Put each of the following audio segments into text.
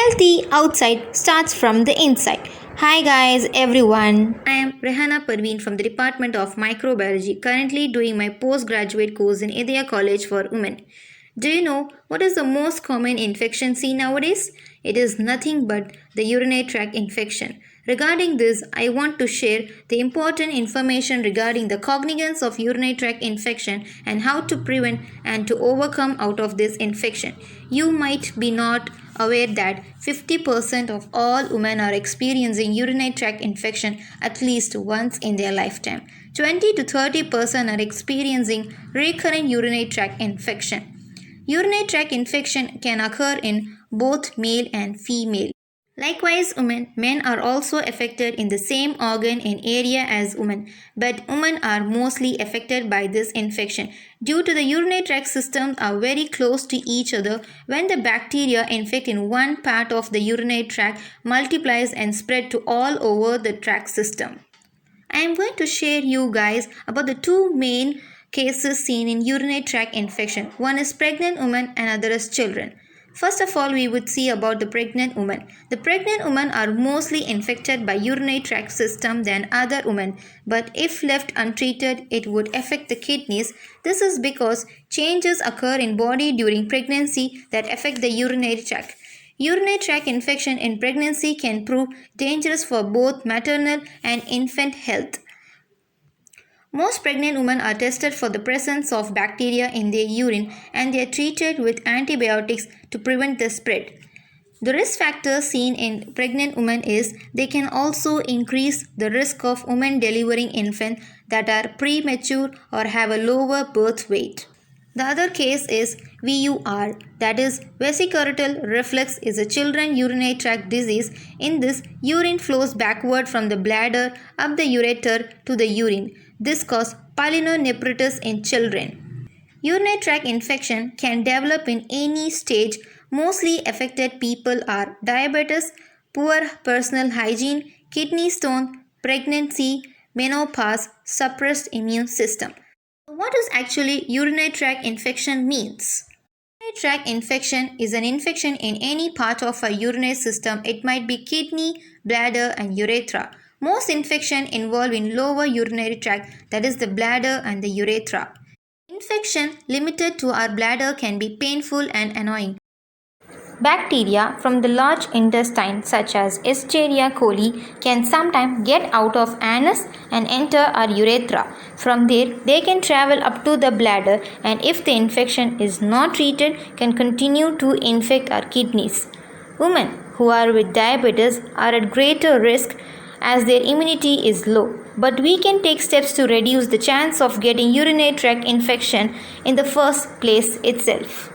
Healthy outside starts from the inside. Hi guys, everyone. I am Rehana Parveen from the Department of Microbiology, currently doing my postgraduate course in Idea College for Women. Do you know what is the most common infection seen nowadays? It is nothing but the urinary tract infection. Regarding this, I want to share the important information regarding the cognizance of urinary tract infection and how to prevent and to overcome out of this infection. You might be not aware that 50% of all women are experiencing urinary tract infection at least once in their lifetime. 20 to 30% are experiencing recurrent urinary tract infection. Urinary tract infection can occur in both male and female. Likewise, men are also affected in the same organ and area as women, but women are mostly affected by this infection. Due to the urinary tract systems are very close to each other, when the bacteria infect in one part of the urinary tract multiplies and spread to all over the tract system. I am going to share you guys about the two main cases seen in urinary tract infection. One is pregnant women and other is children. First of all, we would see about the pregnant women. The pregnant women are mostly infected by urinary tract system than other women, but if left untreated, it would affect the kidneys. This is because changes occur in body during pregnancy that affect the urinary tract. Urinary tract infection in pregnancy can prove dangerous for both maternal and infant health. Most pregnant women are tested for the presence of bacteria in their urine and they are treated with antibiotics to prevent the spread. The risk factors seen in pregnant women is they can also increase the risk of women delivering infants that are premature or have a lower birth weight. The other case is VUR, that is vesicouretal reflux, is a children urinary tract disease. In this, urine flows backward from the bladder up the ureter to the urine. This causes pyelonephritis in children. Urinary tract infection can develop in any stage. Mostly affected people are diabetes, poor personal hygiene, kidney stone, pregnancy, menopause, suppressed immune system. What does actually urinary tract infection means? Urinary tract infection is an infection in any part of our urinary system. It might be kidney, bladder and urethra. Most infection involve in lower urinary tract, that is the bladder and the urethra. Infection limited to our bladder can be painful and annoying. Bacteria from the large intestine such as Escherichia coli can sometimes get out of anus and enter our urethra. From there, they can travel up to the bladder and if the infection is not treated, can continue to infect our kidneys. Women who are with diabetes are at greater risk as their immunity is low. But we can take steps to reduce the chance of getting urinary tract infection in the first place itself.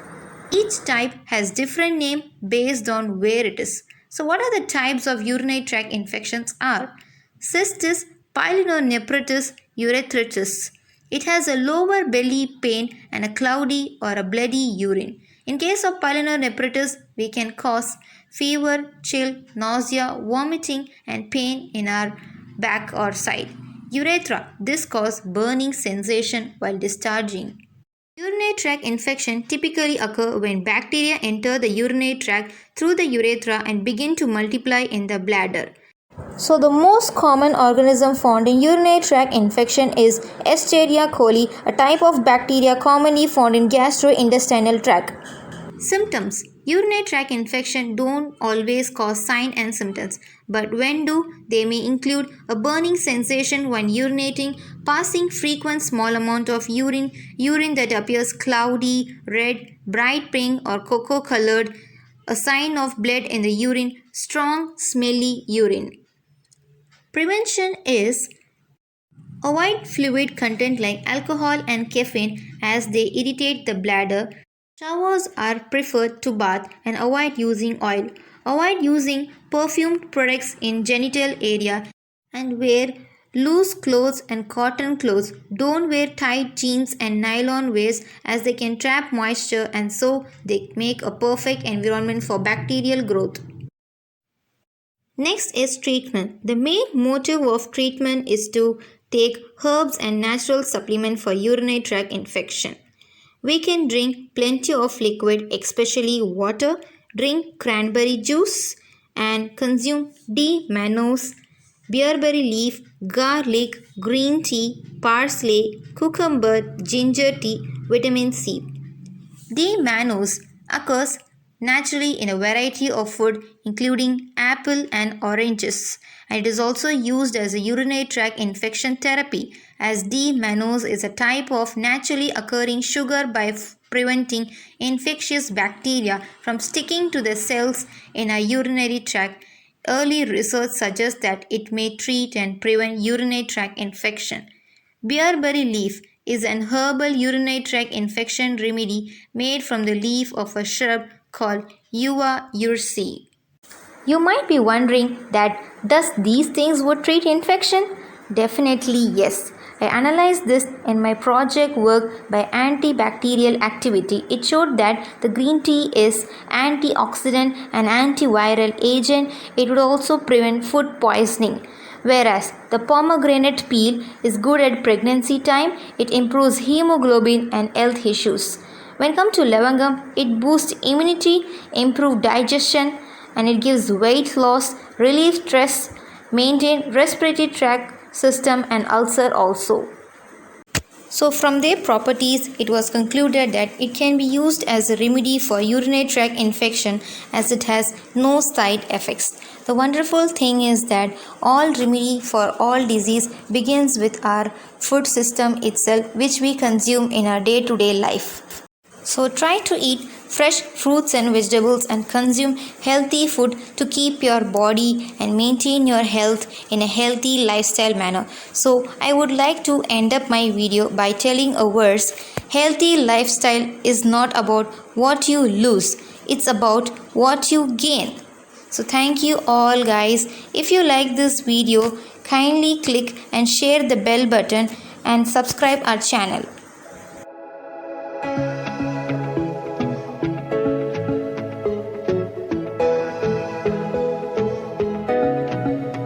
Each type has different name based on where it is. So what are the types of urinary tract infections are? Cystis, pyelonephritis, urethritis. It has a lower belly pain and a cloudy or a bloody urine. In case of pyelonephritis, we can cause fever, chill, nausea, vomiting and pain in our back or side. Urethra. This causes burning sensation while discharging. Urinary tract infection typically occur when bacteria enter the urinary tract through the urethra and begin to multiply in the bladder. So the most common organism found in urinary tract infection is Escherichia coli, a type of bacteria commonly found in gastrointestinal tract. Symptoms. Urinary tract infection don't always cause signs and symptoms, but when do, they may include a burning sensation when urinating, passing frequent small amount of urine that appears cloudy, red, bright pink or cocoa colored, a sign of blood in the urine, strong, smelly urine. Prevention is avoid fluid content like alcohol and caffeine as they irritate the bladder. Showers are preferred to bath and avoid using oil. Avoid using perfumed products in genital area and wear loose clothes and cotton clothes. Don't wear tight jeans and nylon waist as they can trap moisture and so they make a perfect environment for bacterial growth. Next is treatment. The main motive of treatment is to take herbs and natural supplement for urinary tract infection. We can drink plenty of liquid, especially water, drink cranberry juice, and consume D. mannose, bearberry leaf, garlic, green tea, parsley, cucumber, ginger tea, vitamin C. D. mannose occurs naturally in a variety of food including apple and oranges, and it is also used as a urinary tract infection therapy as D. mannose is a type of naturally occurring sugar by preventing infectious bacteria from sticking to the cells in a urinary tract. Early research suggests that it may treat and prevent urinary tract infection. Bearberry leaf is an herbal urinary tract infection remedy made from the leaf of a shrub called Yuva ursi. You might be wondering that does these things would treat infection? Definitely yes. I analyzed this in my project work by antibacterial activity. It showed that the green tea is antioxidant and antiviral agent. It would also prevent food poisoning. Whereas the pomegranate peel is good at pregnancy time, it improves hemoglobin and health issues. When it comes to lavangam, it boosts immunity, improves digestion, and it gives weight loss, relieve stress, maintain respiratory tract system and ulcer also. So from their properties, it was concluded that it can be used as a remedy for urinary tract infection as it has no side effects. The wonderful thing is that all remedy for all disease begins with our food system itself, which we consume in our day-to-day life. So try to eat fresh fruits and vegetables and consume healthy food to keep your body and maintain your health in a healthy lifestyle manner. So I would like to end up my video by telling a verse. Healthy lifestyle is not about what you lose, it's about what you gain. So thank you all guys. If you like this video, kindly click and share the bell button and subscribe our channel.